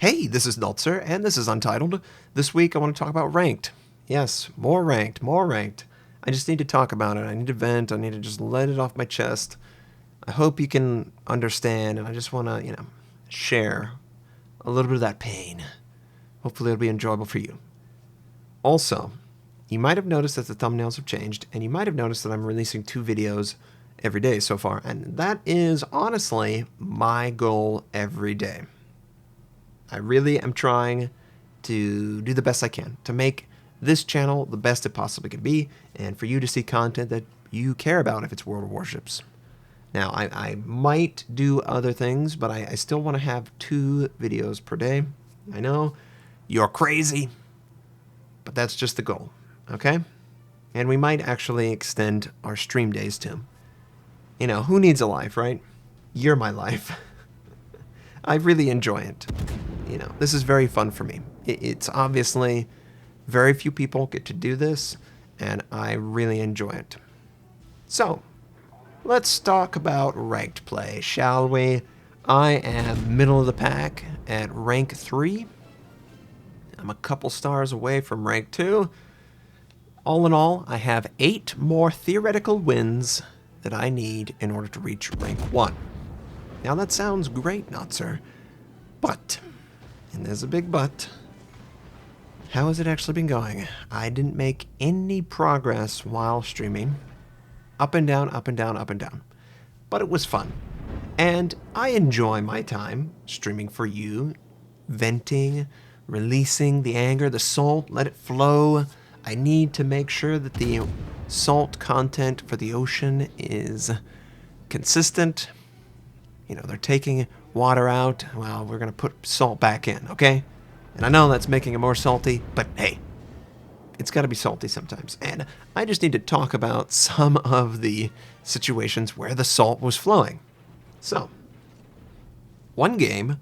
Hey, this is Notser, and this is Untitled. This week I want to talk about ranked. Yes, more ranked, more ranked. I just need to talk about it. I need to vent. I need to just let it off my chest. I hope you can understand, and I just want to, share a little bit of that pain. Hopefully it'll be enjoyable for you. Also, you might have noticed that the thumbnails have changed, and you might have noticed that I'm releasing 2 videos every day so far, and that is honestly my goal every day. I really am trying to do the best I can to make this channel the best it possibly can be, and for you to see content that you care about if it's World of Warships. Now, I might do other things, but I still want to have 2 videos per day. I know, you're crazy, but that's just the goal, okay? And we might actually extend our stream days too. You know, who needs a life, right? You're my life. I really enjoy it. You know, this is very fun for me. It's obviously very few people get to do this, and I really enjoy it. So, let's talk about ranked play, shall we? I am middle of the pack at rank 3. I'm a couple stars away from rank 2. All in all, I have 8 more theoretical wins that I need in order to reach rank 1. Now that sounds great, Notser, but, and there's a big but, how has it actually been going? I didn't make any progress while streaming. Up and down, up and down, up and down. But it was fun. And I enjoy my time streaming for you, venting, releasing the anger, the salt, let it flow. I need to make sure that the salt content for the ocean is consistent. You know, they're taking water out. Well, we're going to put salt back in, okay? And I know that's making it more salty, but hey, it's got to be salty sometimes. And I just need to talk about some of the situations where the salt was flowing. So, one game,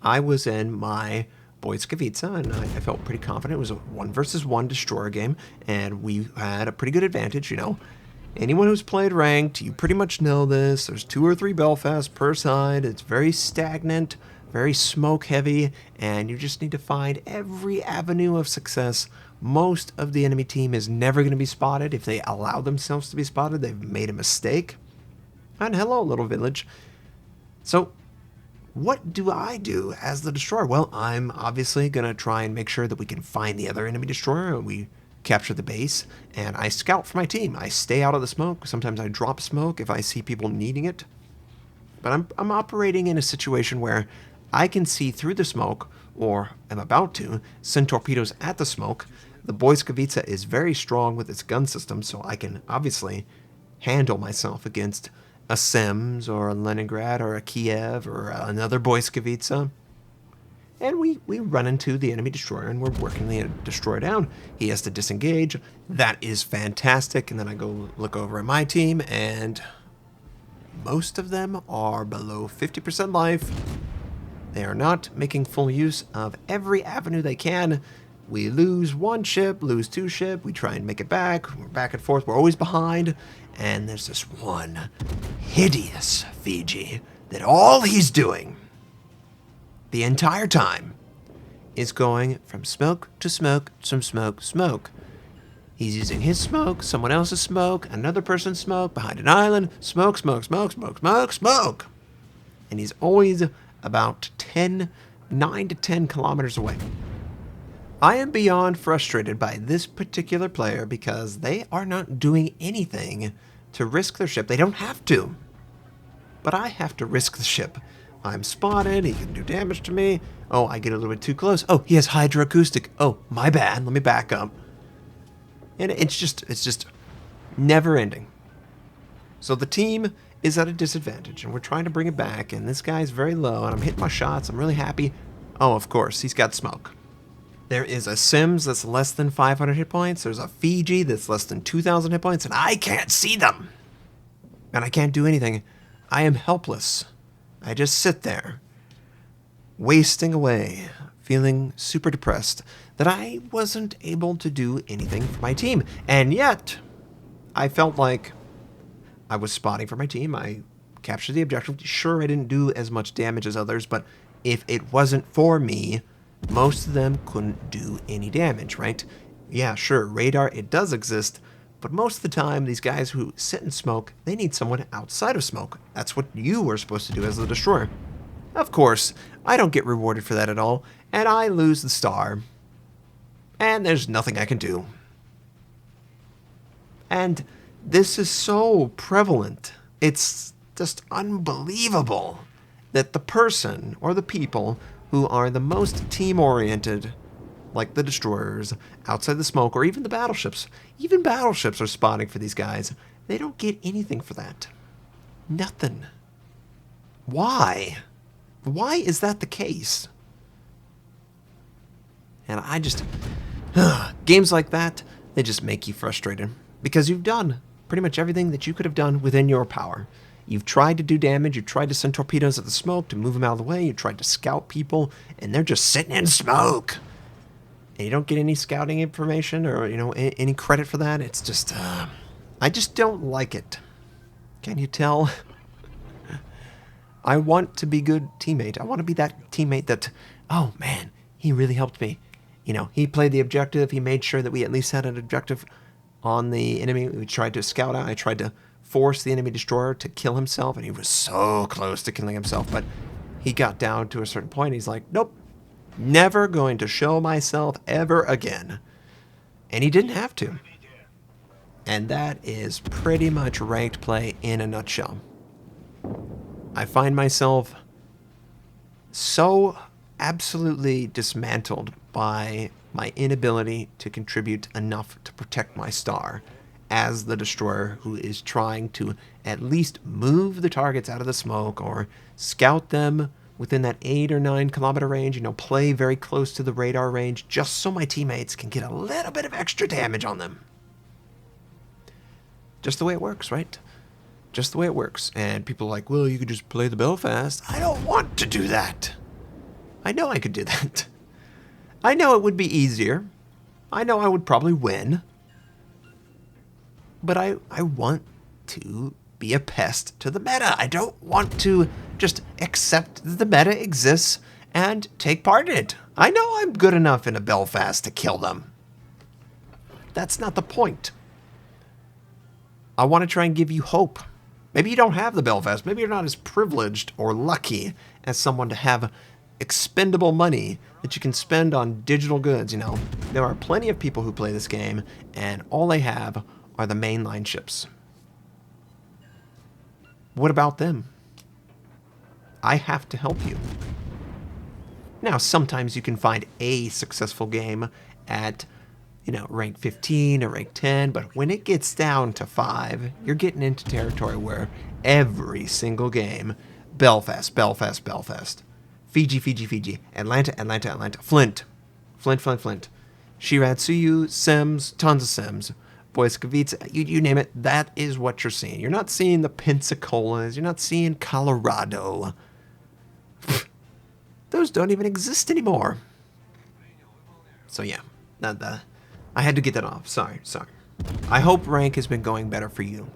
I was in my Moskva, and I felt pretty confident. It was a 1 versus 1 destroyer game, and we had a pretty good advantage, you know. Anyone who's played ranked, you pretty much know this. There's 2 or 3 Belfast per side. It's very stagnant, very smoke heavy, and you just need to find every avenue of success. Most of the enemy team is never going to be spotted. If they allow themselves to be spotted, they've made a mistake. And hello, little village. So, what do I do as the destroyer? Well, I'm obviously going to try and make sure that we can find the other enemy destroyer, and we capture the base, and I scout for my team. I stay out of the smoke. Sometimes I drop smoke if I see people needing it. But I'm operating in a situation where I can see through the smoke, or am about to, send torpedoes at the smoke. The Moskva is very strong with its gun system, so I can obviously handle myself against a Sims or a Leningrad or a Kiev or another Moskva. And we run into the enemy destroyer, and we're working the destroyer down. He has to disengage. That is fantastic. And then I go look over at my team, and most of them are below 50% life. They are not making full use of every avenue they can. We lose 1 ship, lose 2 ship. We try and make it back. We're back and forth. We're always behind. And there's this one hideous Fiji that all he's doing the entire time is going from smoke to smoke, from smoke, smoke. He's using his smoke, someone else's smoke, another person's smoke, behind an island, smoke, smoke, smoke, smoke, smoke, smoke. And he's always about 9 to 10 kilometers away. I am beyond frustrated by this particular player because they are not doing anything to risk their ship. They don't have to. But I have to risk the ship. I'm spotted, he can do damage to me. Oh, I get a little bit too close. Oh, he has hydroacoustic. Oh, my bad. Let me back up. And it's just never ending. So the team is at a disadvantage, and we're trying to bring it back, and this guy's very low, and I'm hitting my shots. I'm really happy. Oh, of course, he's got smoke. There is a Sims that's less than 500 hit points. There's a Fiji that's less than 2,000 hit points, and I can't see them. And I can't do anything. I am helpless. I just sit there, wasting away, feeling super depressed that I wasn't able to do anything for my team. And yet, I felt like I was spotting for my team. I captured the objective. Sure, I didn't do as much damage as others, but if it wasn't for me, most of them couldn't do any damage, right? Yeah, sure, radar, it does exist, but most of the time, these guys who sit in smoke, they need someone outside of smoke. That's what you were supposed to do as the destroyer. Of course, I don't get rewarded for that at all, and I lose the star. And there's nothing I can do. And this is so prevalent. It's just unbelievable that the person or the people who are the most team-oriented, like the destroyers, outside the smoke, or even the battleships, even battleships are spotting for these guys. They don't get anything for that. Nothing. Why? Why is that the case? And I just... games like that, they just make you frustrated. Because you've done pretty much everything that you could have done within your power. You've tried to do damage, you've tried to send torpedoes at the smoke to move them out of the way, you've tried to scout people, and they're just sitting in smoke. And you don't get any scouting information or, you know, any credit for that. It's just, I just don't like it. Can you tell? I want to be a good teammate. I want to be that teammate that, oh man, he really helped me. You know, he played the objective. He made sure that we at least had an objective on the enemy. We tried to scout out. I tried to force the enemy destroyer to kill himself, and he was so close to killing himself, but he got down to a certain point. He's like, nope, never going to show myself ever again. And he didn't have to. And that is pretty much ranked play in a nutshell. I find myself so absolutely dismantled by my inability to contribute enough to protect my star as the destroyer who is trying to at least move the targets out of the smoke or scout them within that 8 or 9 kilometer range, you know, play very close to the radar range just so my teammates can get a little bit of extra damage on them. Just the way it works, right? Just the way it works. And people are like, well, you could just play the Belfast. I don't want to do that. I know I could do that. I know it would be easier. I know I would probably win. But I want to be a pest to the meta. I don't want to just accept that the meta exists and take part in it. I know I'm good enough in a Belfast to kill them. That's not the point. I want to try and give you hope. Maybe you don't have the Belfast. Maybe you're not as privileged or lucky as someone to have expendable money that you can spend on digital goods, you know. There are plenty of people who play this game, and all they have are the mainline ships. What about them? I have to help you. Now, sometimes you can find a successful game at, you know, rank 15 or rank 10, but when it gets down to 5, you're getting into territory where every single game, Belfast, Belfast, Belfast, Fiji, Fiji, Fiji, Atlanta, Atlanta, Atlanta, Flint, Flint, Flint, Flint, Shiratsuyu, Sims, tons of Sims, Boyskovica, you name it, that is what you're seeing. You're not seeing the Pensacola's, you're not seeing Colorado. Those don't even exist anymore. So yeah, I had to get that off. Sorry. I hope rank has been going better for you.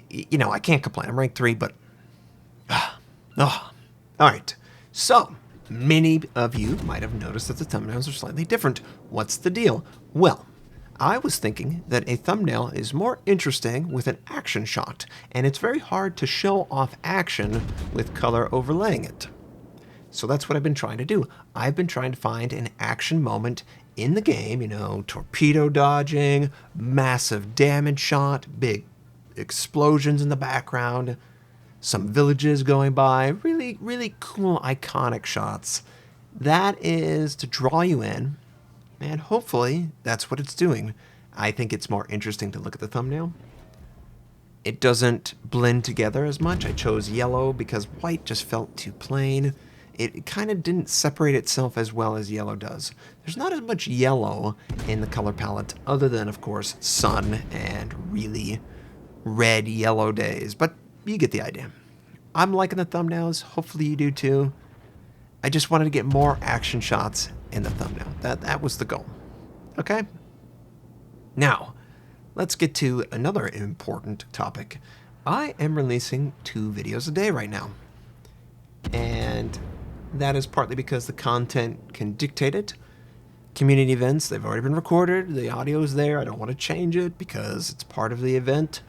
You know, I can't complain. I'm rank 3, but... Alright, so, many of you might have noticed that the thumbnails are slightly different. What's the deal? Well, I was thinking that a thumbnail is more interesting with an action shot, and it's very hard to show off action with color overlaying it. So that's what I've been trying to do. I've been trying to find an action moment in the game, you know, torpedo dodging, massive damage shot, big explosions in the background, some villages going by, really, really cool, iconic shots. That is to draw you in, and hopefully that's what it's doing. I think it's more interesting to look at the thumbnail. It doesn't blend together as much. I chose yellow because white just felt too plain. It kind of didn't separate itself as well as yellow does. There's not as much yellow in the color palette other than, of course, sun and really red yellow days, but you get the idea. I'm liking the thumbnails. Hopefully you do too. I just wanted to get more action shots in the thumbnail. That was the goal. Okay? Now, let's get to another important topic. I am releasing 2 videos a day right now. and that is partly because the content can dictate it. Community events, they've already been recorded, the audio is there, I don't want to change it because it's part of the event.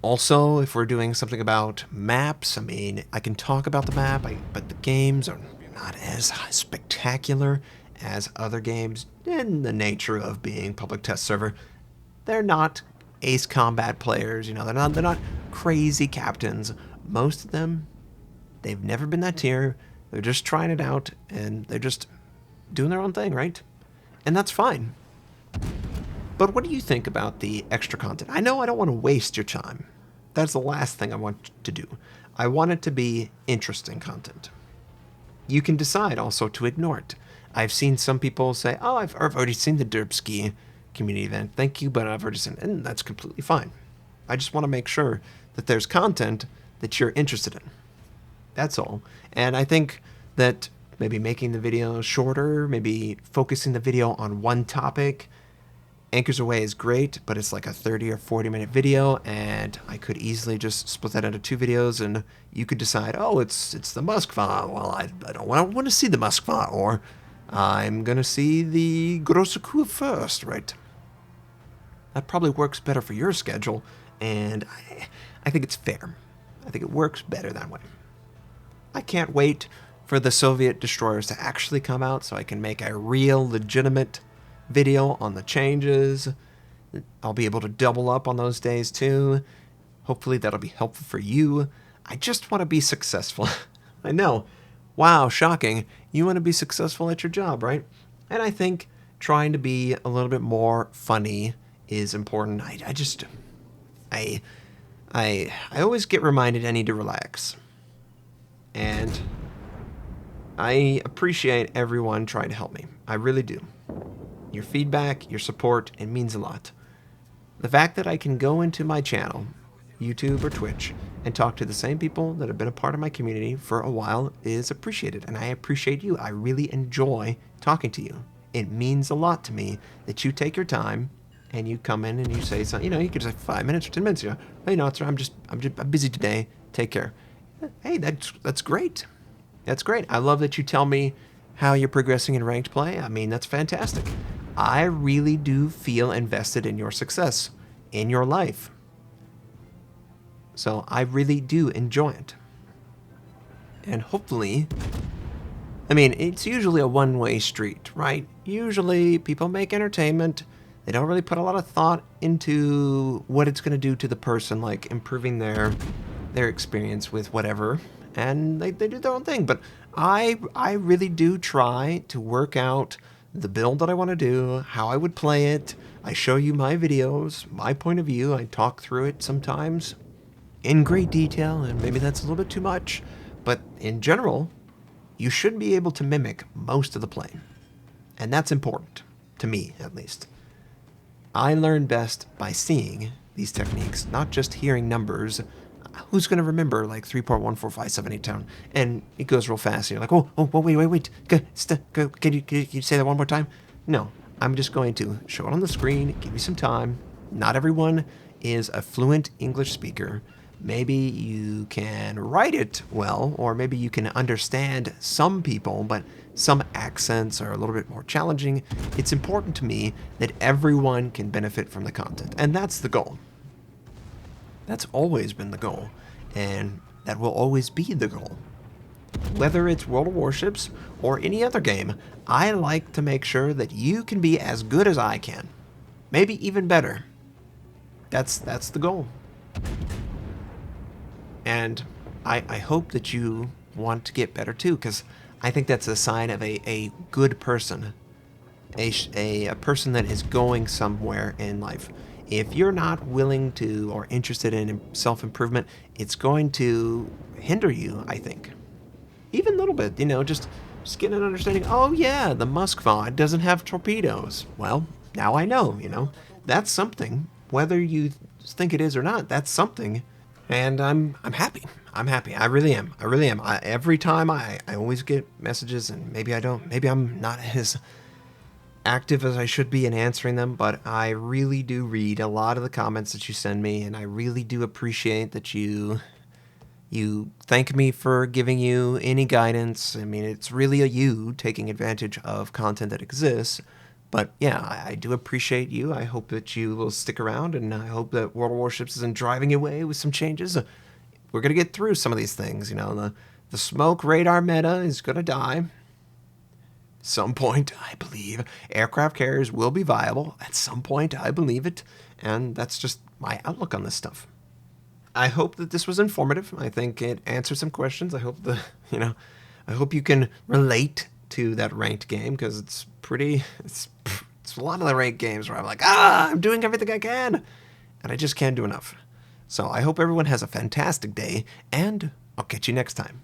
Also, if we're doing something about maps, I mean, I can talk about the map, but the games are not as spectacular as other games in the nature of being public test server. They're not ace combat players, they're not crazy captains. Most of them, they've never been that tier. They're just trying it out, and they're just doing their own thing, right? And that's fine. But what do you think about the extra content? I know I don't want to waste your time. That's the last thing I want to do. I want it to be interesting content. You can decide also to ignore it. I've seen some people say, oh, I've already seen the Derp Ski community event. Thank you, but I've already seen it. And that's completely fine. I just want to make sure that there's content that you're interested in. That's all. And I think that maybe making the video shorter, maybe focusing the video on one topic. Anchors Away is great, but it's like a 30 or 40 minute video, and I could easily just split that into 2 videos, and you could decide, oh, it's the Moskva. Well, I don't want to see the Moskva, or I'm going to see the Grosse Kuh first, right? That probably works better for your schedule, and I think it's fair. I think it works better that way. I can't wait for the Soviet destroyers to actually come out so I can make a real, legitimate video on the changes. I'll be able to double up on those days too. Hopefully that'll be helpful for you. I just want to be successful. I know. Wow, shocking. You want to be successful at your job, right? And I think trying to be a little bit more funny is important. I always get reminded I need to relax. And I appreciate everyone trying to help me. I really do. Your feedback, your support, it means a lot. The fact that I can go into my channel, YouTube or Twitch, and talk to the same people that have been a part of my community for a while is appreciated, and I appreciate you. I really enjoy talking to you. It means a lot to me that you take your time and you come in and you say something. You could say 5 minutes or 10 minutes. Hey, Notser, I'm busy today. Take care. Hey, that's great. That's great. I love that you tell me how you're progressing in ranked play. I mean, that's fantastic. I really do feel invested in your success, in your life. So I really do enjoy it. And hopefully, I mean, it's usually a one-way street, right? Usually people make entertainment. They don't really put a lot of thought into what it's going to do to the person, like improving their experience with whatever. And they do their own thing. But I really do try to work out the build that I want to do, how I would play it. I show you my videos, my point of view. I talk through it sometimes in great detail, and maybe that's a little bit too much. But in general, you should be able to mimic most of the play. And that's important, to me at least. I learn best by seeing these techniques, not just hearing numbers. Who's going to remember like 3.14578 down? And it goes real fast. And you're like, oh, wait. Can you say that one more time? No, I'm just going to show it on the screen, give you some time. Not everyone is a fluent English speaker. Maybe you can write it well, or maybe you can understand some people, but some accents are a little bit more challenging. It's important to me that everyone can benefit from the content, and that's the goal. That's always been the goal, and that will always be the goal. Whether it's World of Warships or any other game, I like to make sure that you can be as good as I can. Maybe even better. That's the goal. And I hope that you want to get better too, because I think that's a sign of a good person, a person that is going somewhere in life. If you're not willing to or interested in self-improvement, it's going to hinder you, I think. Even a little bit, just getting an understanding, oh yeah, the Moskva doesn't have torpedoes. Well, now I know, That's something. Whether you think it is or not, that's something. And I'm happy. I'm happy. I really am. Every time I always get messages, and maybe I don't. Maybe I'm not as active as I should be in answering them, but I really do read a lot of the comments that you send me, and I really do appreciate that you You thank me for giving you any guidance. I mean, it's really a you taking advantage of content that exists. But yeah, I do appreciate you. I hope that you will stick around, and I hope that World of Warships isn't driving you away with some changes. We're gonna get through some of these things. The smoke radar meta is gonna die. Some point, I believe, aircraft carriers will be viable. At some point, I believe it. And that's just my outlook on this stuff. I hope that this was informative. I think it answered some questions. I hope I hope you can relate to that ranked game, because it's a lot of the ranked games where I'm like, I'm doing everything I can, and I just can't do enough. So I hope everyone has a fantastic day, and I'll catch you next time.